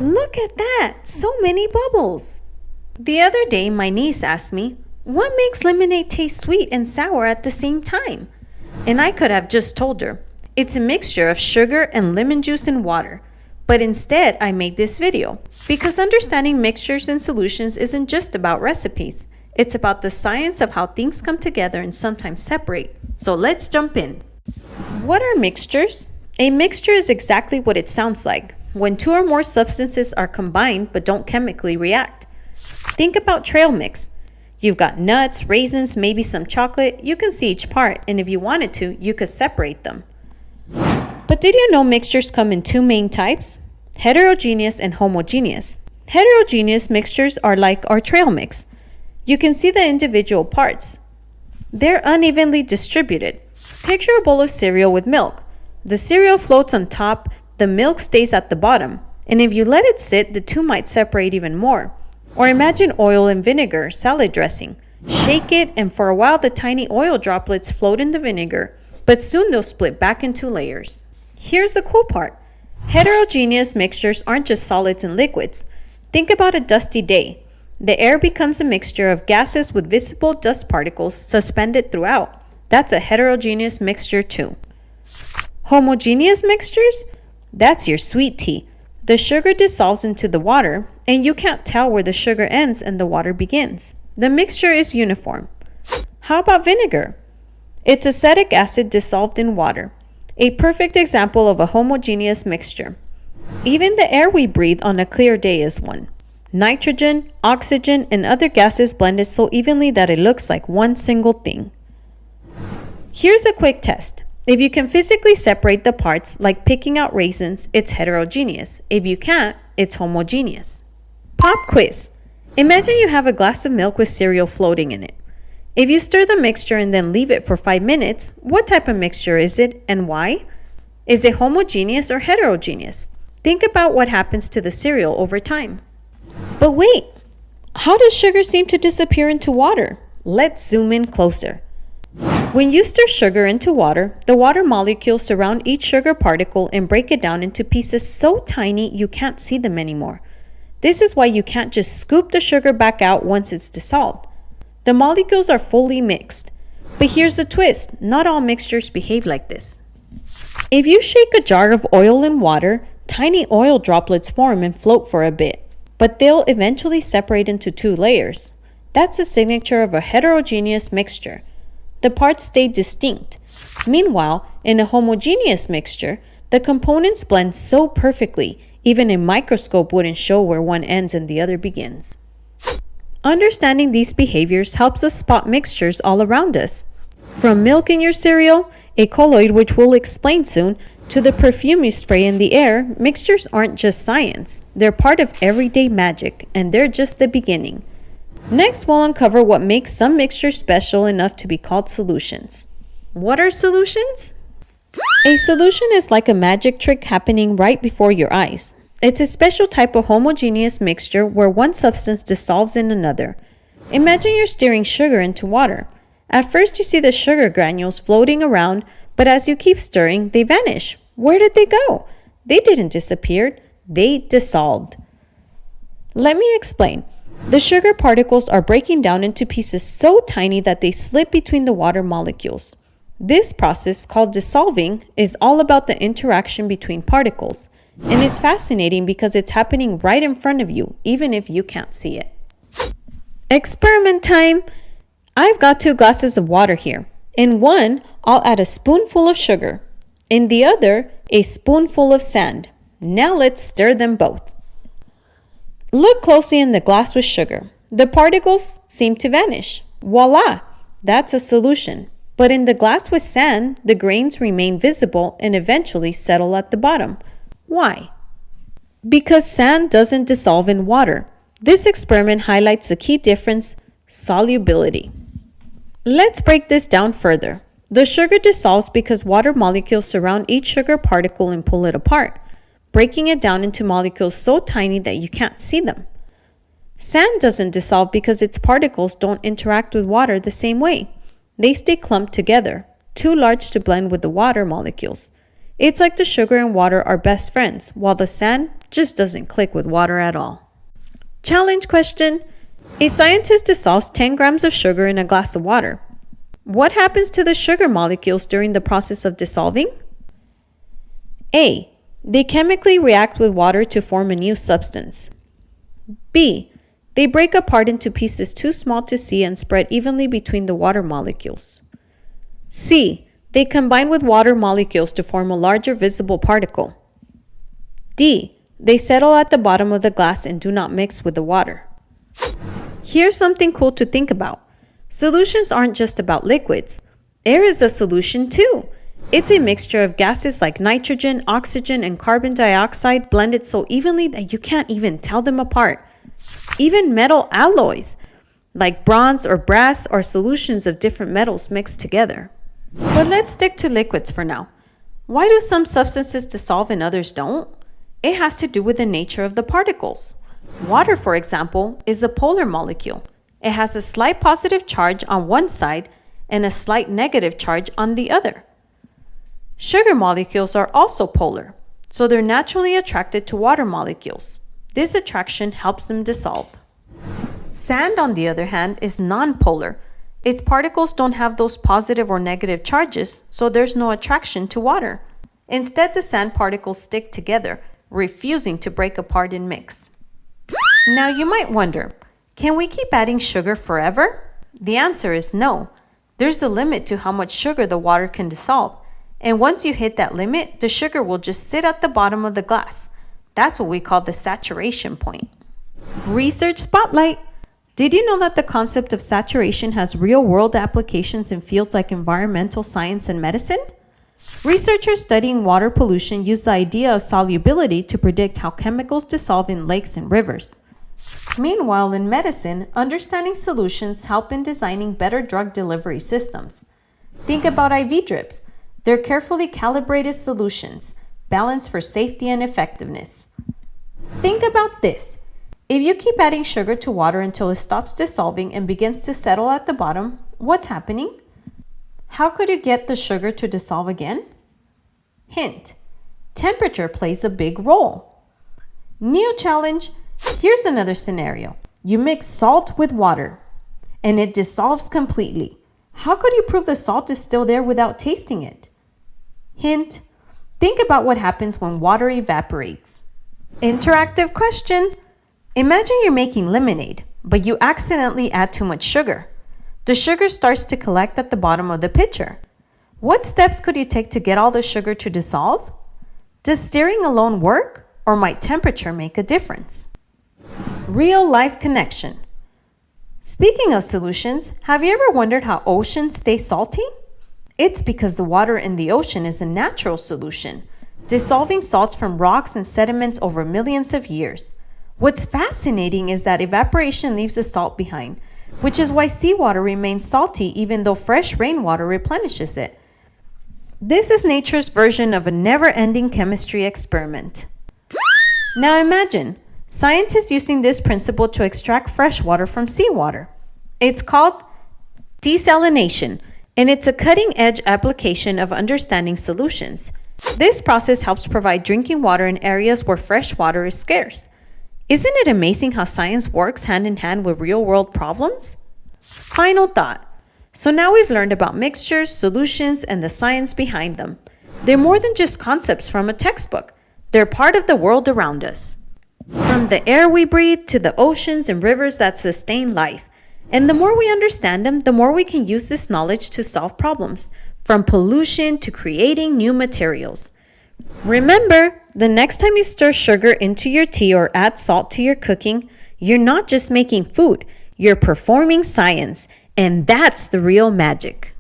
Look at that! So many bubbles! The other day, my niece asked me, what makes lemonade taste sweet and sour at the same time? And I could have just told her, it's a mixture of sugar and lemon juice and water. But instead, I made this video because understanding mixtures and solutions isn't just about recipes. It's about the science of how things come together and sometimes separate. So let's jump in. What are mixtures? A mixture is exactly what it sounds like, when two or more substances are combined but don't chemically react. Think about trail mix. You've got nuts, raisins, maybe some chocolate. You can see each part, and if you wanted to, you could separate them. But did you know mixtures come in two main types? Heterogeneous and homogeneous. Heterogeneous mixtures are like our trail mix. You can see the individual parts. They're unevenly distributed. Picture a bowl of cereal with milk. The cereal floats on top, the milk stays at the bottom, and if you let it sit, the two might separate even more. Or imagine oil and vinegar, salad dressing. Shake it, and for a while the tiny oil droplets float in the vinegar, but soon they'll split back into layers. Here's the cool part. Heterogeneous mixtures aren't just solids and liquids. Think about a dusty day. The air becomes a mixture of gases with visible dust particles suspended throughout. That's a heterogeneous mixture too. Homogeneous mixtures? That's your sweet tea. The sugar dissolves into the water, and you can't tell where the sugar ends and the water begins. The mixture is uniform. How about vinegar? It's acetic acid dissolved in water. A perfect example of a homogeneous mixture. Even the air we breathe on a clear day is one. Nitrogen, oxygen, and other gases blended so evenly that it looks like one single thing. Here's a quick test. If you can physically separate the parts, like picking out raisins, it's heterogeneous. If you can't, it's homogeneous. Pop quiz. Imagine you have a glass of milk with cereal floating in it. If you stir the mixture and then leave it for 5 minutes, what type of mixture is it and why? Is it homogeneous or heterogeneous? Think about what happens to the cereal over time. But wait, how does sugar seem to disappear into water? Let's zoom in closer. When you stir sugar into water, the water molecules surround each sugar particle and break it down into pieces so tiny you can't see them anymore. This is why you can't just scoop the sugar back out once it's dissolved. The molecules are fully mixed. But here's the twist, not all mixtures behave like this. If you shake a jar of oil in water, tiny oil droplets form and float for a bit, but they'll eventually separate into two layers. That's a signature of a heterogeneous mixture. The parts stay distinct. Meanwhile, in a homogeneous mixture, the components blend so perfectly, even a microscope wouldn't show where one ends and the other begins. Understanding these behaviors helps us spot mixtures all around us. From milk in your cereal, a colloid which we'll explain soon, to the perfume you spray in the air, mixtures aren't just science. They're part of everyday magic, and they're just the beginning. Next, we'll uncover what makes some mixtures special enough to be called solutions. What are solutions? A solution is like a magic trick happening right before your eyes. It's a special type of homogeneous mixture where one substance dissolves in another. Imagine you're stirring sugar into water. At first, you see the sugar granules floating around, but as you keep stirring, they vanish. Where did they go? They didn't disappear. They dissolved. Let me explain. The sugar particles are breaking down into pieces so tiny that they slip between the water molecules. This process, called dissolving, is all about the interaction between particles. And it's fascinating because it's happening right in front of you, even if you can't see it. Experiment time! I've got 2 glasses of water here. In one, I'll add a spoonful of sugar. In the other, a spoonful of sand. Now let's stir them both. Look closely in the glass with sugar. The particles seem to vanish. Voila! That's a solution. But in the glass with sand, the grains remain visible and eventually settle at the bottom. Why? Because sand doesn't dissolve in water. This experiment highlights the key difference, solubility. Let's break this down further. The sugar dissolves because water molecules surround each sugar particle and pull it apart, breaking it down into molecules so tiny that you can't see them. Sand doesn't dissolve because its particles don't interact with water the same way. They stay clumped together, too large to blend with the water molecules. It's like the sugar and water are best friends, while the sand just doesn't click with water at all. Challenge question. A scientist dissolves 10 grams of sugar in a glass of water. What happens to the sugar molecules during the process of dissolving? A. They chemically react with water to form a new substance. B. They break apart into pieces too small to see and spread evenly between the water molecules. C. They combine with water molecules to form a larger visible particle. D. They settle at the bottom of the glass and do not mix with the water. Here's something cool to think about. Solutions aren't just about liquids. Air is a solution too. It's a mixture of gases like nitrogen, oxygen, and carbon dioxide blended so evenly that you can't even tell them apart. Even metal alloys, like bronze or brass, are solutions of different metals mixed together. But let's stick to liquids for now. Why do some substances dissolve and others don't? It has to do with the nature of the particles. Water, for example, is a polar molecule. It has a slight positive charge on one side and a slight negative charge on the other. Sugar molecules are also polar, so they're naturally attracted to water molecules. This attraction helps them dissolve. Sand, on the other hand, is nonpolar. Its particles don't have those positive or negative charges, so there's no attraction to water. Instead, the sand particles stick together, refusing to break apart and mix. Now you might wonder, can we keep adding sugar forever? The answer is no. There's a limit to how much sugar the water can dissolve, and once you hit that limit, the sugar will just sit at the bottom of the glass. That's what we call the saturation point. Research Spotlight. Did you know that the concept of saturation has real-world applications in fields like environmental science and medicine? Researchers studying water pollution use the idea of solubility to predict how chemicals dissolve in lakes and rivers. Meanwhile, in medicine, understanding solutions help in designing better drug delivery systems. Think about IV drips. They're carefully calibrated solutions, balanced for safety and effectiveness. Think about this. If you keep adding sugar to water until it stops dissolving and begins to settle at the bottom, what's happening? How could you get the sugar to dissolve again? Hint: temperature plays a big role. New challenge. Here's another scenario. You mix salt with water, and it dissolves completely. How could you prove the salt is still there without tasting it? Hint: think about what happens when water evaporates. Interactive question. Imagine you're making lemonade, but you accidentally add too much sugar. The sugar starts to collect at the bottom of the pitcher. What steps could you take to get all the sugar to dissolve? Does stirring alone work, or might temperature make a difference? Real-life connection. Speaking of solutions, have you ever wondered how oceans stay salty? It's because the water in the ocean is a natural solution, dissolving salts from rocks and sediments over millions of years. What's fascinating is that evaporation leaves the salt behind, which is why seawater remains salty even though fresh rainwater replenishes it. This is nature's version of a never-ending chemistry experiment. Now imagine scientists using this principle to extract fresh water from seawater. It's called desalination, and it's a cutting-edge application of understanding solutions. This process helps provide drinking water in areas where fresh water is scarce. Isn't it amazing how science works hand in hand with real-world problems? Final thought. So now we've learned about mixtures, solutions, and the science behind them. They're more than just concepts from a textbook. They're part of the world around us. From the air we breathe to the oceans and rivers that sustain life. And the more we understand them, the more we can use this knowledge to solve problems, from pollution to creating new materials. Remember, the next time you stir sugar into your tea or add salt to your cooking, you're not just making food, you're performing science, and that's the real magic.